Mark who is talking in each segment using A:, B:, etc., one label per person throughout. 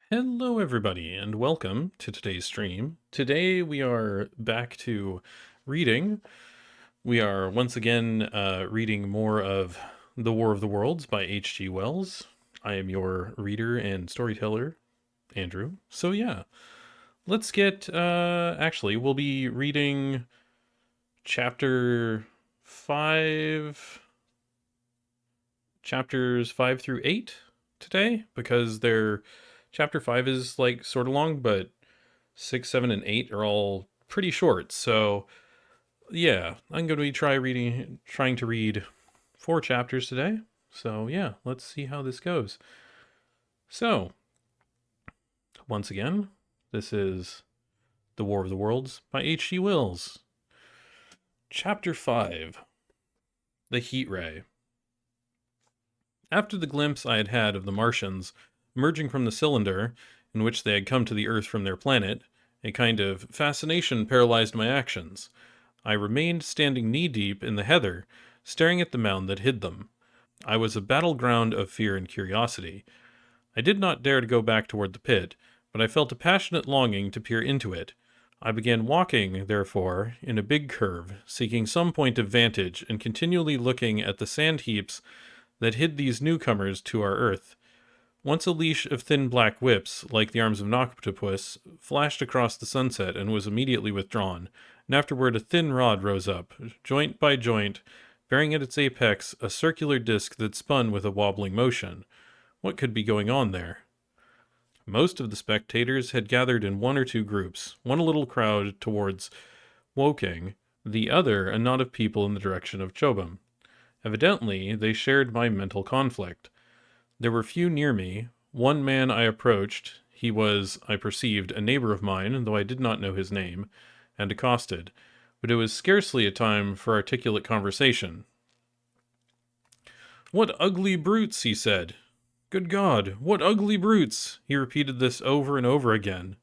A: Hello, everybody, and welcome to today's stream. Today we are back to reading. We are once again reading more of The War of the Worlds by H.G. Wells. I am your reader and storyteller, Andrew. So, yeah, let's get. Actually, we'll be reading chapter 5, chapters 5 through 8 today because they're. Chapter 5 is like sort of long, but 6, 7, and 8 are all pretty short. So yeah, I'm going to be trying to read 4 chapters today. So yeah, let's see how this goes. So once again, this is The War of the Worlds by H.G. Wells. Chapter 5: The Heat Ray. After the glimpse I had had of the Martians emerging from the cylinder in which they had come to the Earth from their planet, a kind of fascination paralyzed my actions. I remained standing knee-deep in the heather, staring at the mound that hid them. I was a battleground of fear and curiosity. I did not dare to go back toward the pit, but I felt a passionate longing to peer into it. I began walking, therefore, in a big curve, seeking some point of vantage and continually looking at the sand heaps that hid these newcomers to our earth. Once a leash of thin black whips, like the arms of an octopus, flashed across the sunset and was immediately withdrawn, and afterward a thin rod rose up, joint by joint, bearing at its apex a circular disc that spun with a wobbling motion. What could be going on there? Most of the spectators had gathered in one or two groups, one a little crowd towards Woking, the other a knot of people in the direction of Chobham. Evidently, they shared my mental conflict. There were few near me. One man I approached. He was, I perceived, a neighbor of mine, though I did not know his name, and accosted. But it was scarcely a time for articulate conversation. "What ugly brutes!" he said. "Good God, what ugly brutes!" He repeated this over and over again.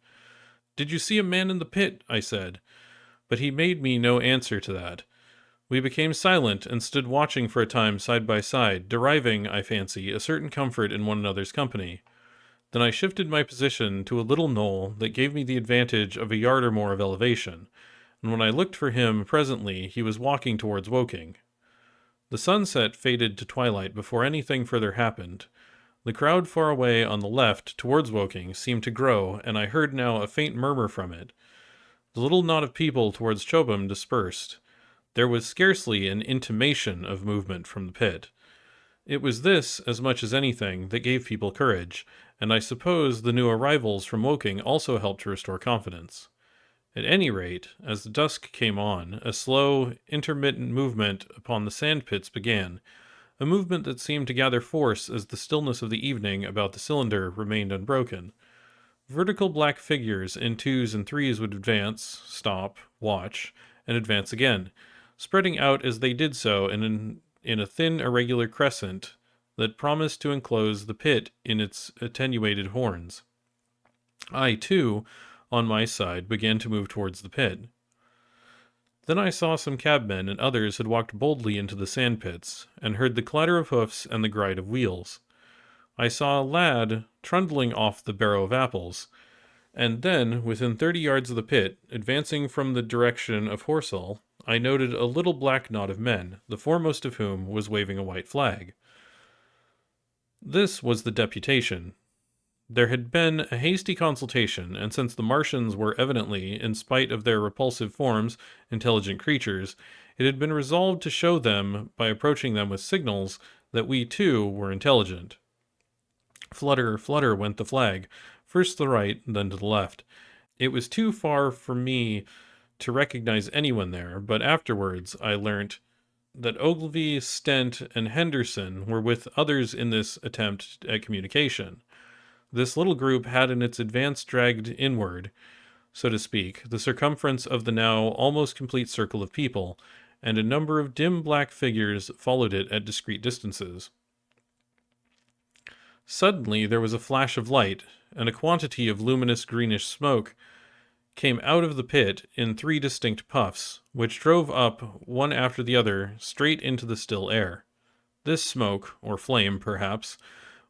A: "Did you see a man in the pit?" I said. But he made me no answer to that. We became silent and stood watching for a time side by side, deriving, I fancy, a certain comfort in one another's company. Then I shifted my position to a little knoll that gave me the advantage of a yard or more of elevation, and when I looked for him presently he was walking towards Woking. The sunset faded to twilight before anything further happened. The crowd far away on the left towards Woking seemed to grow, and I heard now a faint murmur from it. The little knot of people towards Chobham dispersed. There was scarcely an intimation of movement from the pit. It was this, as much as anything, that gave people courage, and I suppose the new arrivals from Woking also helped to restore confidence. At any rate, as the dusk came on, a slow, intermittent movement upon the sand pits began, a movement that seemed to gather force as the stillness of the evening about the cylinder remained unbroken. Vertical black figures in twos and threes would advance, stop, watch, and advance again, spreading out as they did so in a thin irregular crescent that promised to enclose the pit in its attenuated horns. I, too, on my side, began to move towards the pit. Then I saw some cabmen and others had walked boldly into the sand pits, and heard the clatter of hoofs and the gride of wheels. I saw a lad trundling off the barrow of apples, and then, within 30 yards of the pit, advancing from the direction of Horsell, I noted a little black knot of men, the foremost of whom was waving a white flag. This was the deputation. There had been a hasty consultation, and since the Martians were evidently, in spite of their repulsive forms, intelligent creatures, it had been resolved to show them, by approaching them with signals, that we too were intelligent. Flutter, flutter went the flag, first to the right, then to the left. It was too far for me to recognize anyone there, but afterwards I learnt that Ogilvy, Stent, and Henderson were with others in this attempt at communication. This little group had in its advance dragged inward, so to speak, the circumference of the now almost complete circle of people, and a number of dim black figures followed it at discreet distances. Suddenly there was a flash of light, and a quantity of luminous greenish smoke came out of the pit in 3 distinct puffs, which drove up, one after the other, straight into the still air. This smoke, or flame, perhaps,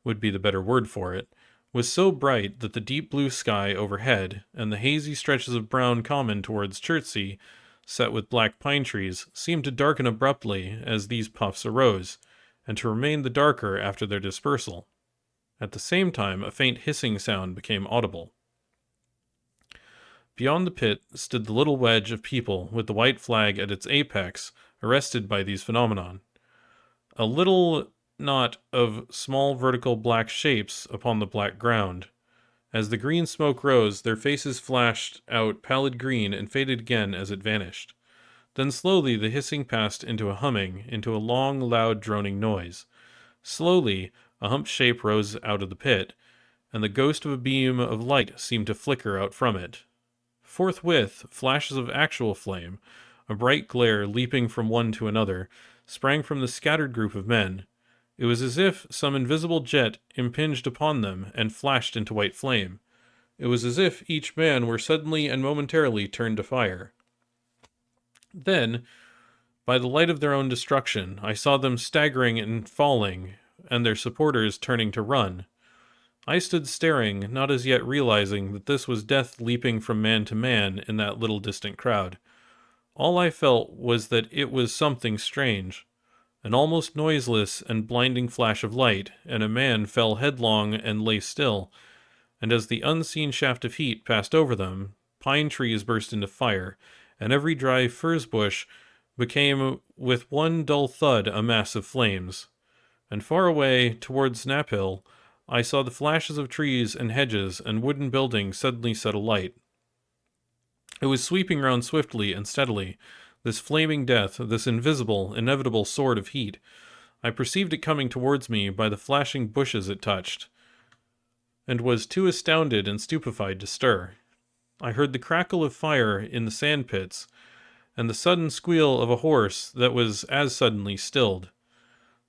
A: would be the better word for it, was so bright that the deep blue sky overhead and the hazy stretches of brown common towards Chertsey, set with black pine trees, seemed to darken abruptly as these puffs arose, and to remain the darker after their dispersal. At the same time, a faint hissing sound became audible. Beyond the pit stood the little wedge of people with the white flag at its apex, arrested by these phenomenon. A little knot of small vertical black shapes upon the black ground. As the green smoke rose, their faces flashed out pallid green and faded again as it vanished. Then slowly the hissing passed into a humming, into a long, loud, droning noise. Slowly, a humped shape rose out of the pit, and the ghost of a beam of light seemed to flicker out from it. Forthwith, flashes of actual flame, a bright glare leaping from one to another, sprang from the scattered group of men. It was as if some invisible jet impinged upon them and flashed into white flame. It was as if each man were suddenly and momentarily turned to fire. Then, by the light of their own destruction, I saw them staggering and falling, and their supporters turning to run. I stood staring, not as yet realizing that this was death leaping from man to man in that little distant crowd. All I felt was that it was something strange. An almost noiseless and blinding flash of light, and a man fell headlong and lay still, and as the unseen shaft of heat passed over them, pine trees burst into fire, and every dry furze bush became with one dull thud a mass of flames. And far away, towards Knaphill, I saw the flashes of trees and hedges and wooden buildings suddenly set alight. It was sweeping round swiftly and steadily, this flaming death, this invisible, inevitable sword of heat. I perceived it coming towards me by the flashing bushes it touched, and was too astounded and stupefied to stir. I heard the crackle of fire in the sand pits, and the sudden squeal of a horse that was as suddenly stilled.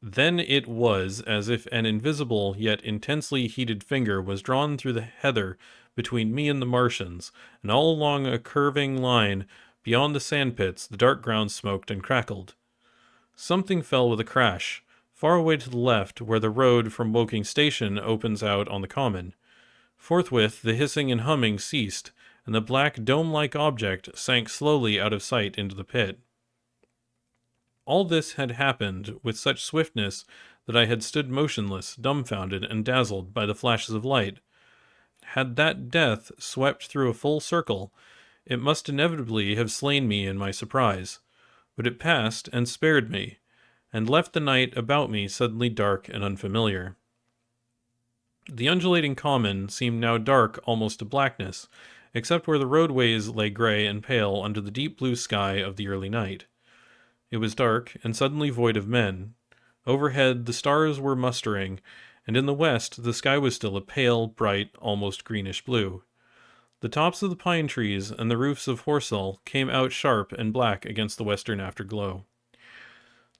A: Then it was as if an invisible yet intensely heated finger was drawn through the heather between me and the Martians, and all along a curving line beyond the sandpits the dark ground smoked and crackled. Something fell with a crash, far away to the left where the road from Woking Station opens out on the common. Forthwith the hissing and humming ceased, and the black dome-like object sank slowly out of sight into the pit. All this had happened with such swiftness that I had stood motionless, dumbfounded, and dazzled by the flashes of light. Had that death swept through a full circle, it must inevitably have slain me in my surprise. But it passed and spared me, and left the night about me suddenly dark and unfamiliar. The undulating common seemed now dark almost to blackness, except where the roadways lay gray and pale under the deep blue sky of the early night. It was dark and suddenly void of men. Overhead the stars were mustering, and in the west the sky was still a pale, bright, almost greenish blue. The tops of the pine trees and the roofs of Horsell came out sharp and black against the western afterglow.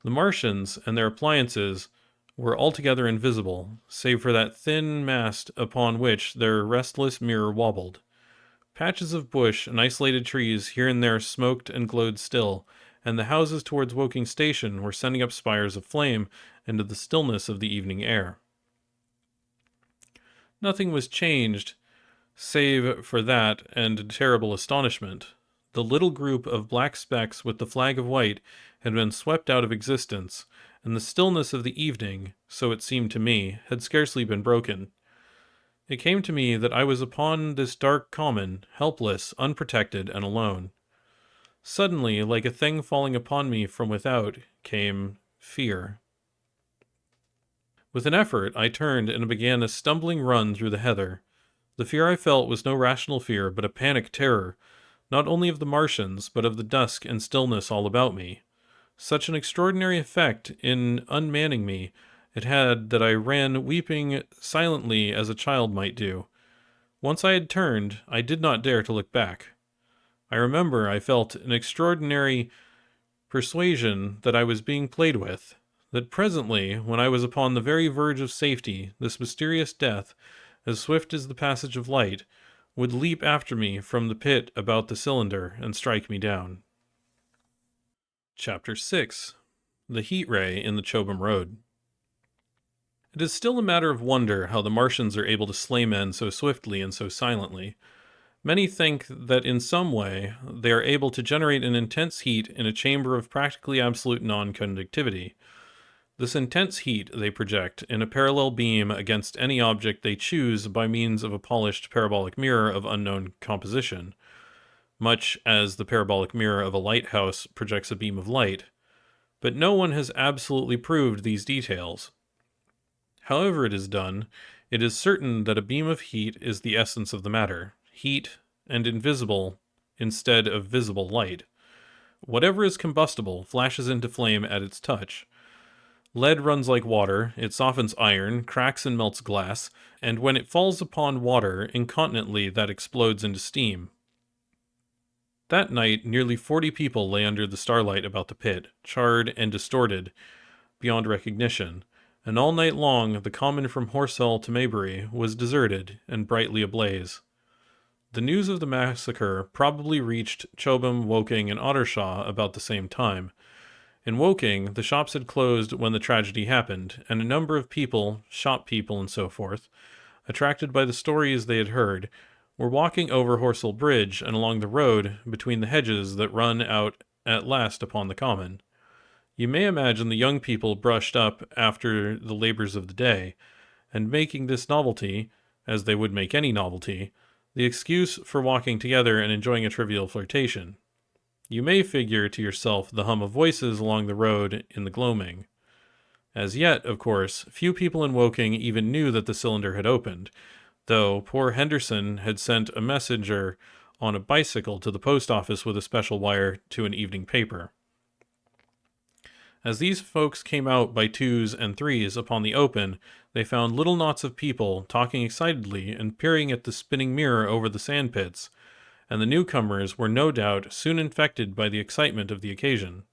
A: The Martians and their appliances were altogether invisible, save for that thin mast upon which their restless mirror wobbled. Patches of bush and isolated trees here and there smoked and glowed still, and the houses towards Woking Station were sending up spires of flame into the stillness of the evening air. Nothing was changed, save for that and a terrible astonishment. The little group of black specks with the flag of white had been swept out of existence, and the stillness of the evening, so it seemed to me, had scarcely been broken. It came to me that I was upon this dark common, helpless, unprotected, and alone. Suddenly, like a thing falling upon me from without, came fear. With an effort, I turned and began a stumbling run through the heather. The fear I felt was no rational fear, but a panic terror, not only of the Martians, but of the dusk and stillness all about me. Such an extraordinary effect in unmanning me it had that I ran weeping silently as a child might do. Once I had turned, I did not dare to look back. I remember I felt an extraordinary persuasion that I was being played with, that presently, when I was upon the very verge of safety, this mysterious death, as swift as the passage of light, would leap after me from the pit about the cylinder and strike me down. Chapter 6. The Heat Ray in the Chobham Road. It is still a matter of wonder how the Martians are able to slay men so swiftly and so silently. Many think that in some way they are able to generate an intense heat in a chamber of practically absolute non-conductivity. This intense heat they project in a parallel beam against any object they choose by means of a polished parabolic mirror of unknown composition, much as the parabolic mirror of a lighthouse projects a beam of light. But no one has absolutely proved these details. However it is done, it is certain that a beam of heat is the essence of the matter, heat and invisible instead of visible light. Whatever is combustible flashes into flame at its touch. Lead runs like water, it softens iron, cracks and melts glass, and when it falls upon water, incontinently that explodes into steam. That night, nearly 40 people lay under the starlight about the pit, charred and distorted beyond recognition, and all night long the common from Horsell to Maybury was deserted and brightly ablaze. The news of the massacre probably reached Chobham, Woking, and Ottershaw about the same time. In Woking, the shops had closed when the tragedy happened, and a number of people, shop people and so forth, attracted by the stories they had heard, were walking over Horsell Bridge and along the road between the hedges that run out at last upon the common. You may imagine the young people brushed up after the labors of the day, and making this novelty, as they would make any novelty, the excuse for walking together and enjoying a trivial flirtation. You may figure to yourself the hum of voices along the road in the gloaming. As yet, of course, few people in Woking even knew that the cylinder had opened, though poor Henderson had sent a messenger on a bicycle to the post office with a special wire to an evening paper. As these folks came out by twos and threes upon the open, they found little knots of people talking excitedly and peering at the spinning mirror over the sandpits, and the newcomers were no doubt soon infected by the excitement of the occasion.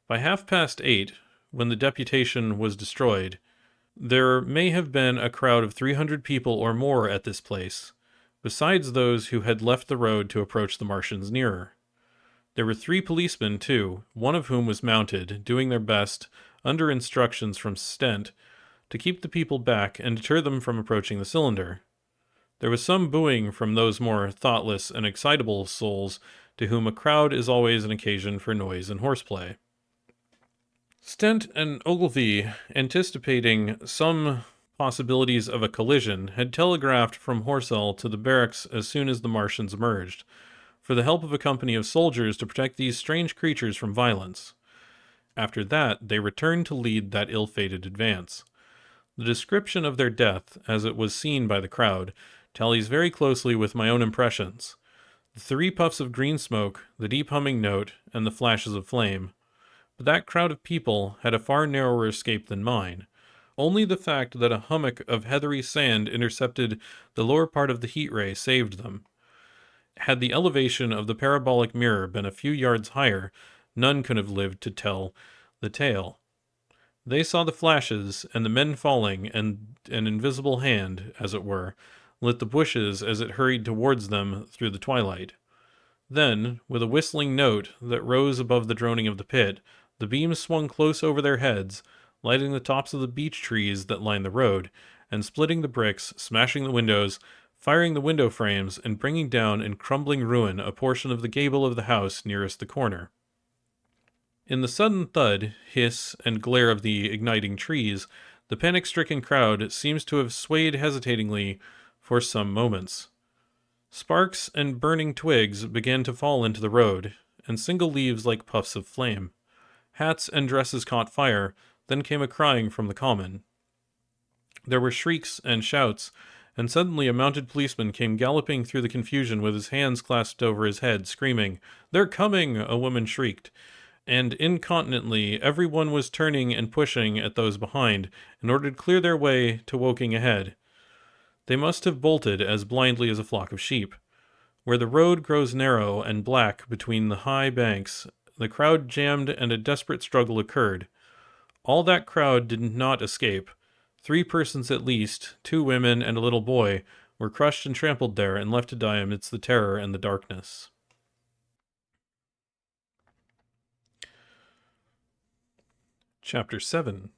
A: By 8:30, when the deputation was destroyed, there may have been a crowd of 300 people or more at this place, besides those who had left the road to approach the Martians nearer. There were 3 policemen, too, one of whom was mounted, doing their best, under instructions from Stent, to keep the people back and deter them from approaching the cylinder. There was some booing from those more thoughtless and excitable souls to whom a crowd is always an occasion for noise and horseplay. Stent and Ogilvy, anticipating some possibilities of a collision, had telegraphed from Horsell to the barracks as soon as the Martians emerged, for the help of a company of soldiers to protect these strange creatures from violence. After that, they returned to lead that ill-fated advance. The description of their death, as it was seen by the crowd, tallies very closely with my own impressions. The 3 puffs of green smoke, the deep humming note, and the flashes of flame. But that crowd of people had a far narrower escape than mine. Only the fact that a hummock of heathery sand intercepted the lower part of the heat ray saved them. Had the elevation of the parabolic mirror been a few yards higher, none could have lived to tell the tale. They saw the flashes, and the men falling, and an invisible hand, as it were, lit the bushes as it hurried towards them through the twilight. Then, with a whistling note that rose above the droning of the pit, the beam swung close over their heads, lighting the tops of the beech trees that lined the road, and splitting the bricks, smashing the windows, firing the window frames, and bringing down in crumbling ruin a portion of the gable of the house nearest the corner. In the sudden thud, hiss, and glare of the igniting trees, the panic-stricken crowd seems to have swayed hesitatingly for some moments. Sparks and burning twigs began to fall into the road, and single leaves like puffs of flame. Hats and dresses caught fire, then came a crying from the common. There were shrieks and shouts, and suddenly a mounted policeman came galloping through the confusion with his hands clasped over his head, screaming, "They're coming!" a woman shrieked, and incontinently every one was turning and pushing at those behind, in order to clear their way to Woking ahead. They must have bolted as blindly as a flock of sheep. Where the road grows narrow and black between the high banks, the crowd jammed and a desperate struggle occurred. All that crowd did not escape. 3 persons at least, 2 women and a little boy, were crushed and trampled there and left to die amidst the terror and the darkness. Chapter 7.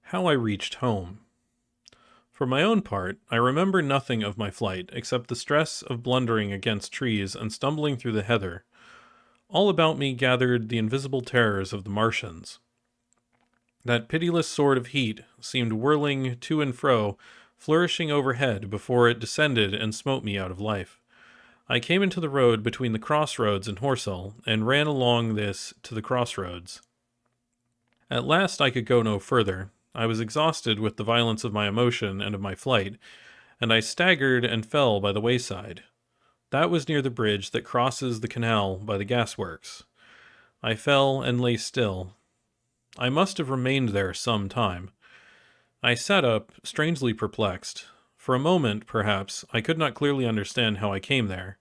A: How I reached home. For my own part, I remember nothing of my flight except the stress of blundering against trees and stumbling through the heather. All about me gathered the invisible terrors of the Martians. That pitiless sword of heat seemed whirling to and fro, flourishing overhead before it descended and smote me out of life. I came into the road between the crossroads and Horsell, and ran along this to the crossroads. At last I could go no further. I was exhausted with the violence of my emotion and of my flight, and I staggered and fell by the wayside. That was near the bridge that crosses the canal by the gasworks. I fell and lay still. I must have remained there some time. I sat up, strangely perplexed. For a moment, perhaps, I could not clearly understand how I came there.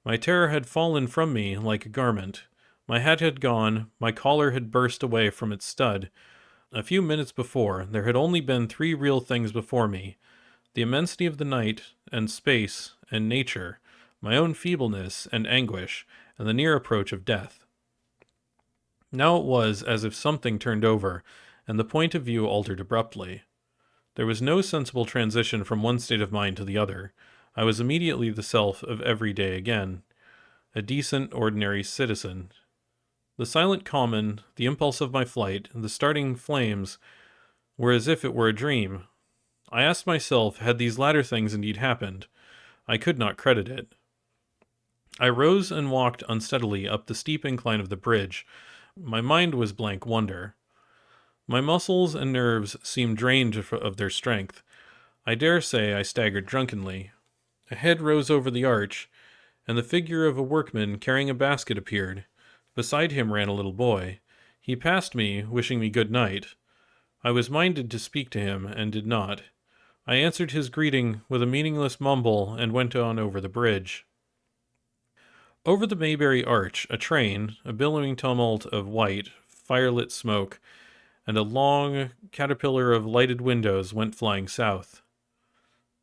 A: My terror had fallen from me like a garment. My hat had gone, my collar had burst away from its stud. A few minutes before, there had only been three real things before me: the immensity of the night, and space, and nature, my own feebleness and anguish, and the near approach of death. Now it was as if something turned over, and the point of view altered abruptly. There was no sensible transition from one state of mind to the other. I was immediately the self of every day again, a decent, ordinary citizen. The silent common, the impulse of my flight, the starting flames, were as if it were a dream. I asked myself, had these latter things indeed happened? I could not credit it. I rose and walked unsteadily up the steep incline of the bridge. My mind was blank wonder. My muscles and nerves seemed drained of their strength. I dare say I staggered drunkenly. A head rose over the arch, and the figure of a workman carrying a basket appeared. Beside him ran a little boy. He passed me, wishing me good night. I was minded to speak to him, and did not. I answered his greeting with a meaningless mumble, and went on over the bridge. Over the Maybury Arch, a train, a billowing tumult of white, firelit smoke, and a long caterpillar of lighted windows went flying south.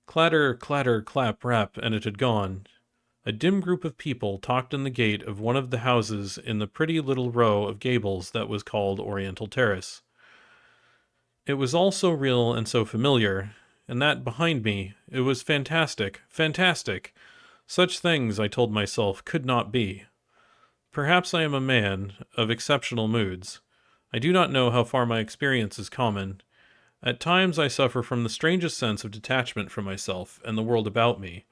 A: Clatter, clatter, clap, rap, and it had gone. A dim group of people talked in the gate of one of the houses in the pretty little row of gables that was called Oriental Terrace. It was all so real and so familiar, and that behind me, it was fantastic, fantastic. Such things, I told myself, could not be. Perhaps I am a man of exceptional moods. I do not know how far my experience is common. At times I suffer from the strangest sense of detachment from myself and the world about me.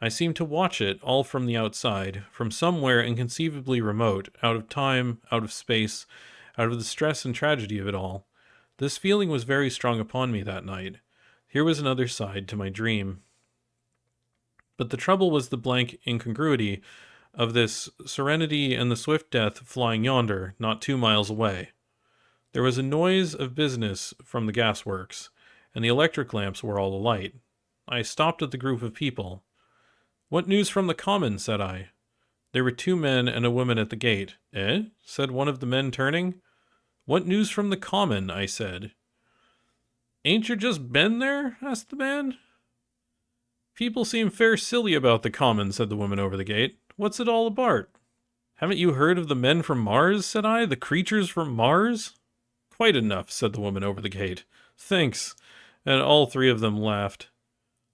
A: I seem to watch it all from the outside, from somewhere inconceivably remote, out of time, out of space, out of the stress and tragedy of it all. This feeling was very strong upon me that night. Here was another side to my dream. But the trouble was the blank incongruity of this serenity and the swift death flying yonder, not 2 miles away. There was a noise of business from the gasworks, and the electric lamps were all alight. I stopped at the group of people. "What news from the common?" said I. There were 2 men and a woman at the gate. "Eh?" said one of the men, turning. "What news from the common?" I said. "Ain't you just been there?" asked the man. "People seem fair silly about the common," said the woman over the gate. "What's it all about?" "Haven't you heard of the men from Mars?" said I. "The creatures from Mars?" "Quite enough," said the woman over the gate. "Thanks." And all 3 of them laughed.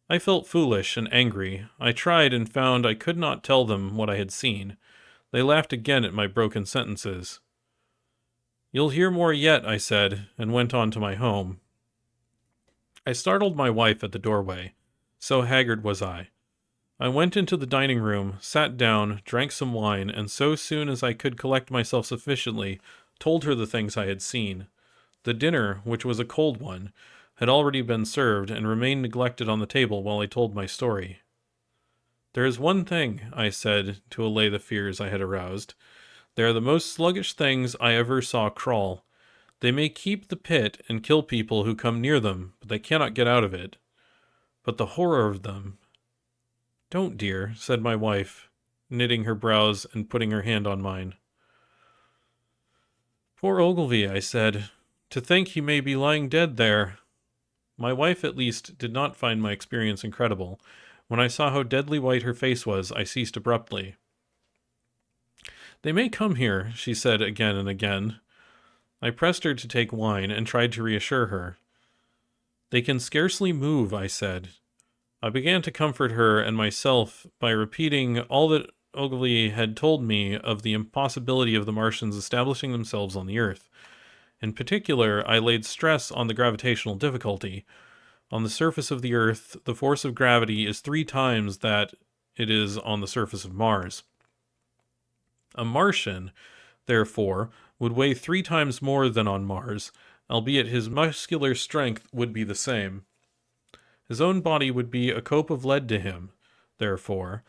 A: I felt foolish and angry. I tried and found I could not tell them what I had seen. They laughed again at my broken sentences. "You'll hear more yet," I said, and went on to my home. I startled my wife at the doorway. So haggard was I. I went into the dining room, sat down, drank some wine, and so soon as I could collect myself sufficiently, told her the things I had seen. The dinner, which was a cold one, had already been served and remained neglected on the table while I told my story. "There is one thing," I said, to allay the fears I had aroused. "They are the most sluggish things I ever saw crawl. They may keep the pit and kill people who come near them, but they cannot get out of it. But the horror of them—" "Don't, dear," said my wife, knitting her brows and putting her hand on mine. "Poor Ogilvy," I said. "To think he may be lying dead there." My wife, at least, did not find my experience incredible. When I saw how deadly white her face was, I ceased abruptly. "They may come here," she said again and again. I pressed her to take wine, and tried to reassure her. They can scarcely move, I said. I began to comfort her and myself by repeating all that Ogilvy had told me of the impossibility of the Martians establishing themselves on the Earth. In particular, I laid stress on the gravitational difficulty. On the surface of the Earth, the force of gravity is 3 times that it is on the surface of Mars. A Martian, therefore, would weigh 3 times more than on Mars, albeit his muscular strength would be the same. His own body would be a cope of lead to him, therefore.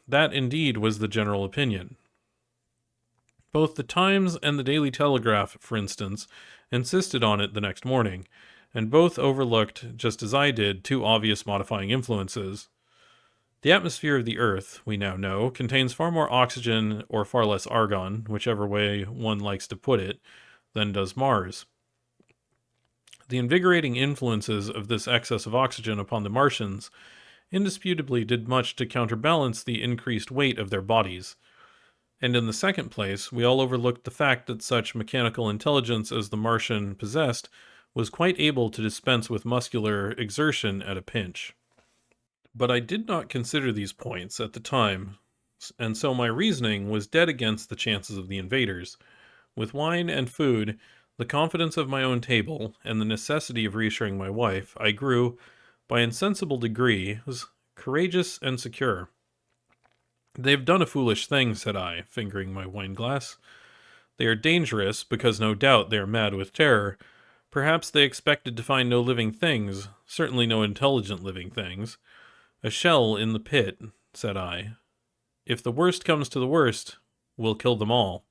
A: That indeed was the general opinion. Both the Times and the Daily Telegraph, for instance, insisted on it the next morning, and both overlooked, just as I did, 2 obvious modifying influences. The atmosphere of the Earth, we now know, contains far more oxygen or far less argon, whichever way one likes to put it, than does Mars. The invigorating influences of this excess of oxygen upon the Martians indisputably did much to counterbalance the increased weight of their bodies. And in the second place, we all overlooked the fact that such mechanical intelligence as the Martian possessed was quite able to dispense with muscular exertion at a pinch. But I did not consider these points at the time, and so my reasoning was dead against the chances of the invaders. With wine and food, the confidence of my own table, and the necessity of reassuring my wife, I grew, by insensible degrees, courageous and secure. "They've done a foolish thing," said I, fingering my wine-glass. "They are dangerous, because no doubt they are mad with terror. Perhaps they expected to find no living things, certainly no intelligent living things. A shell in the pit," said I. "If the worst comes to the worst, we'll kill them all."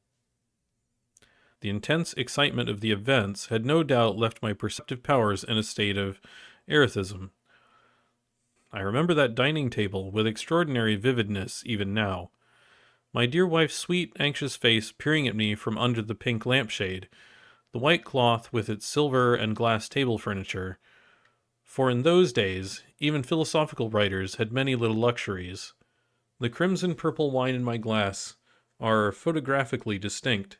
A: The intense excitement of the events had no doubt left my perceptive powers in a state of erethism. I remember that dining table with extraordinary vividness even now. My dear wife's sweet, anxious face peering at me from under the pink lampshade, the white cloth with its silver and glass table furniture. For in those days, even philosophical writers had many little luxuries. The crimson-purple wine in my glass are photographically distinct.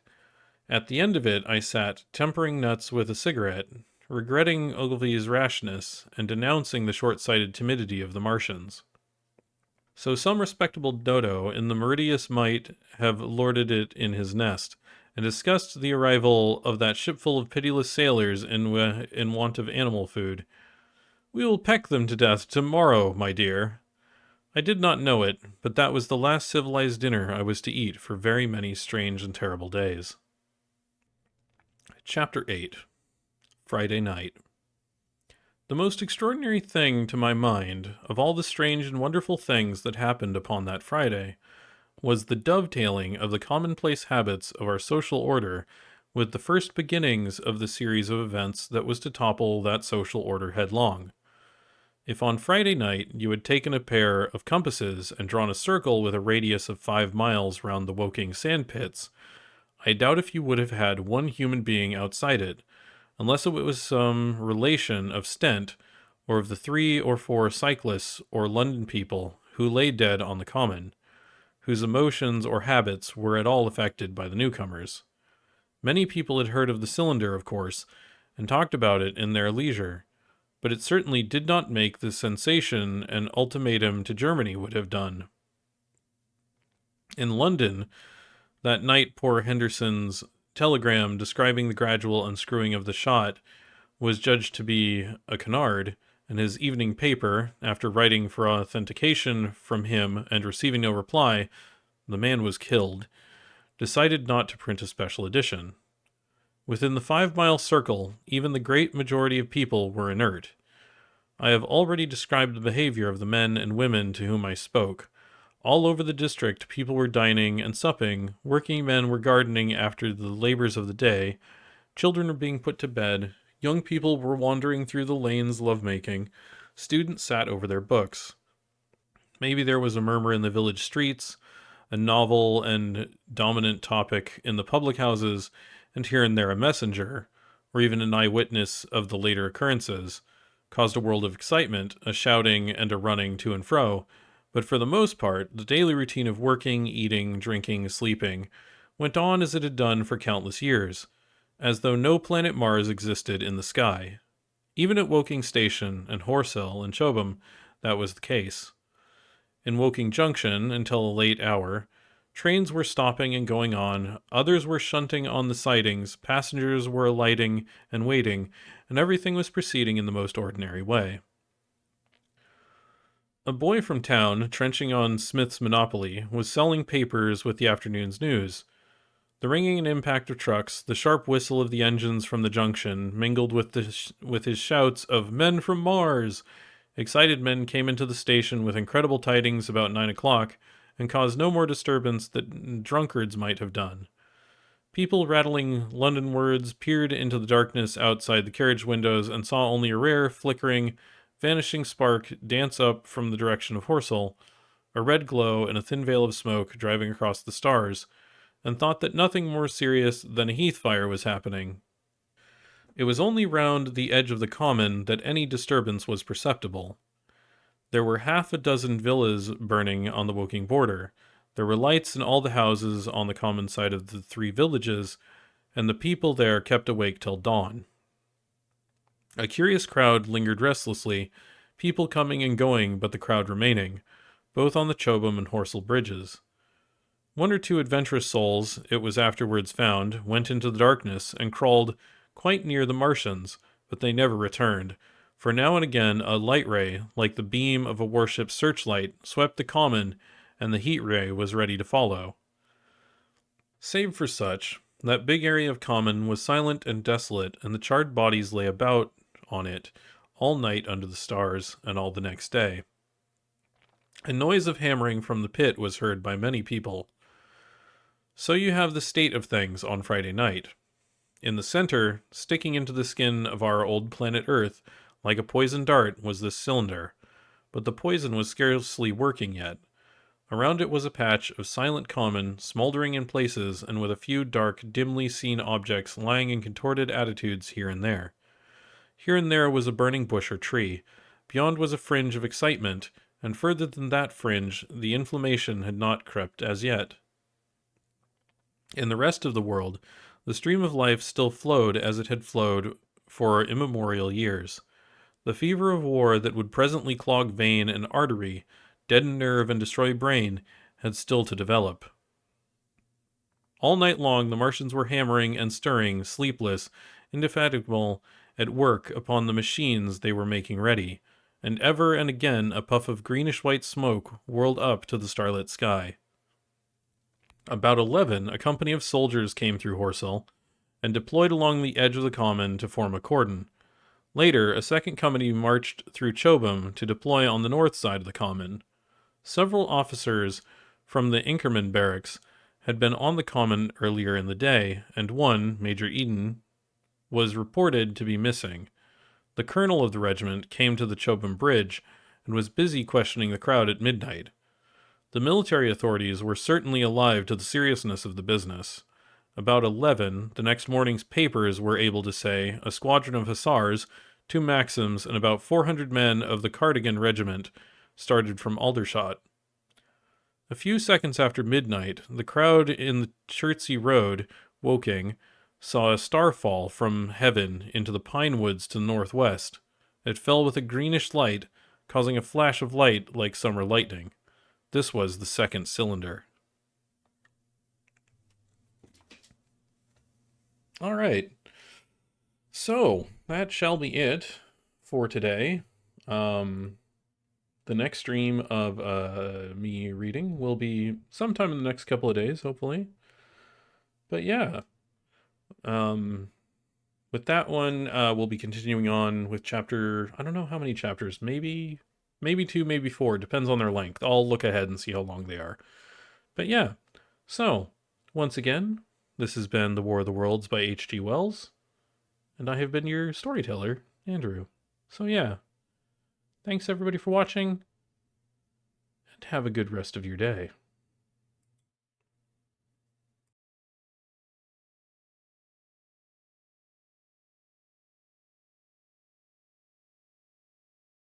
A: At the end of it I sat, tempering nuts with a cigarette, regretting Ogilvy's rashness, and denouncing the short-sighted timidity of the Martians. So some respectable dodo in the Meridius might have lorded it in his nest, and discussed the arrival of that shipful of pitiless sailors in want of animal food. "We will peck them to death tomorrow, my dear." I did not know it, but that was the last civilized dinner I was to eat for very many strange and terrible days. Chapter 8. Friday Night. The most extraordinary thing to my mind, of all the strange and wonderful things that happened upon that Friday, was the dovetailing of the commonplace habits of our social order with the first beginnings of the series of events that was to topple that social order headlong. If on Friday night you had taken a pair of compasses and drawn a circle with a radius of 5 miles round the Woking sandpits, I doubt if you would have had one human being outside it, unless it was some relation of Stent, or of the 3 or 4 cyclists or London people who lay dead on the common, whose emotions or habits were at all affected by the newcomers. Many people had heard of the cylinder, of course, and talked about it in their leisure, but it certainly did not make the sensation an ultimatum to Germany would have done. In London, that night poor Henderson's telegram describing the gradual unscrewing of the shot was judged to be a canard, and his evening paper, after writing for authentication from him and receiving no reply, "The man was killed," decided not to print a special edition. Within the 5-mile circle, even the great majority of people were inert. I have already described the behavior of the men and women to whom I spoke. All over the district people were dining and supping, working men were gardening after the labors of the day, children were being put to bed, young people were wandering through the lanes love-making, students sat over their books. Maybe there was a murmur in the village streets, a novel and dominant topic in the public houses, and here and there a messenger, or even an eyewitness of the later occurrences, caused a world of excitement, a shouting and a running to and fro, but for the most part, the daily routine of working, eating, drinking, sleeping, went on as it had done for countless years, as though no planet Mars existed in the sky. Even at Woking Station and Horsehill and Chobham, that was the case. In Woking Junction, until a late hour, trains were stopping and going on, others were shunting on the sidings, passengers were alighting and waiting, and everything was proceeding in the most ordinary way. A boy from town, trenching on Smith's Monopoly, was selling papers with the afternoon's news. The ringing and impact of trucks, the sharp whistle of the engines from the junction, mingled with his shouts of "Men from Mars!" Excited men came into the station with incredible tidings about 9 o'clock, and caused no more disturbance than drunkards might have done. People rattling London words peered into the darkness outside the carriage windows and saw only a rare, flickering, vanishing spark dance up from the direction of Horsehill, a red glow and a thin veil of smoke driving across the stars, and thought that nothing more serious than a heath fire was happening. It was only round the edge of the common that any disturbance was perceptible. There were half a dozen villas burning on the Woking border. There were lights in all the houses on the common side of the three villages, and the people there kept awake till dawn. A curious crowd lingered restlessly, people coming and going, but the crowd remaining, both on the Chobham and Horsehill bridges. One or two adventurous souls, it was afterwards found, went into the darkness and crawled quite near the Martians, but they never returned, for now and again a light ray, like the beam of a warship's searchlight, swept the common, and the heat ray was ready to follow. Save for such, that big area of common was silent and desolate, and the charred bodies lay about on it all night under the stars, and all the next day. A noise of hammering from the pit was heard by many people. So you have the state of things on Friday night. In the center, sticking into the skin of our old planet Earth, like a poisoned dart, was this cylinder, but the poison was scarcely working yet. Around it was a patch of silent common, smoldering in places and with a few dark, dimly seen objects lying in contorted attitudes here and there. Here and there was a burning bush or tree. Beyond was a fringe of excitement, and further than that fringe, the inflammation had not crept as yet. In the rest of the world, the stream of life still flowed as it had flowed for immemorial years. The fever of war that would presently clog vein and artery, deaden nerve and destroy brain, had still to develop. All night long the Martians were hammering and stirring, sleepless, indefatigable, at work upon the machines they were making ready, and ever and again a puff of greenish-white smoke whirled up to the starlit sky. About 11, a company of soldiers came through Horsehill, and deployed along the edge of the common to form a cordon. Later, a second company marched through Chobham to deploy on the north side of the common. Several officers from the Inkerman barracks had been on the common earlier in the day, and one, Major Eden, was reported to be missing. The colonel of the regiment came to the Chobham Bridge and was busy questioning the crowd at midnight. The military authorities were certainly alive to the seriousness of the business. About 11, the next morning's papers were able to say a squadron of hussars, 2 Maxims, and about 400 men of the Cardigan Regiment started from Aldershot. A few seconds after midnight, the crowd in the Chertsey Road, Woking, saw a star fall from heaven into the pine woods to the northwest. It fell with a greenish light, causing a flash of light like summer lightning. This was the second cylinder. All right. So, that shall be it for today. The next stream of me reading will be sometime in the next couple of days, hopefully. But yeah. With that one, we'll be continuing on with chapter, I don't know how many chapters, maybe 2, maybe 4, depends on their length. I'll look ahead and see how long they are. But yeah, so, once again, this has been The War of the Worlds by H.G. Wells, and I have been your storyteller, Andrew. So yeah, thanks everybody for watching, and have a good rest of your day.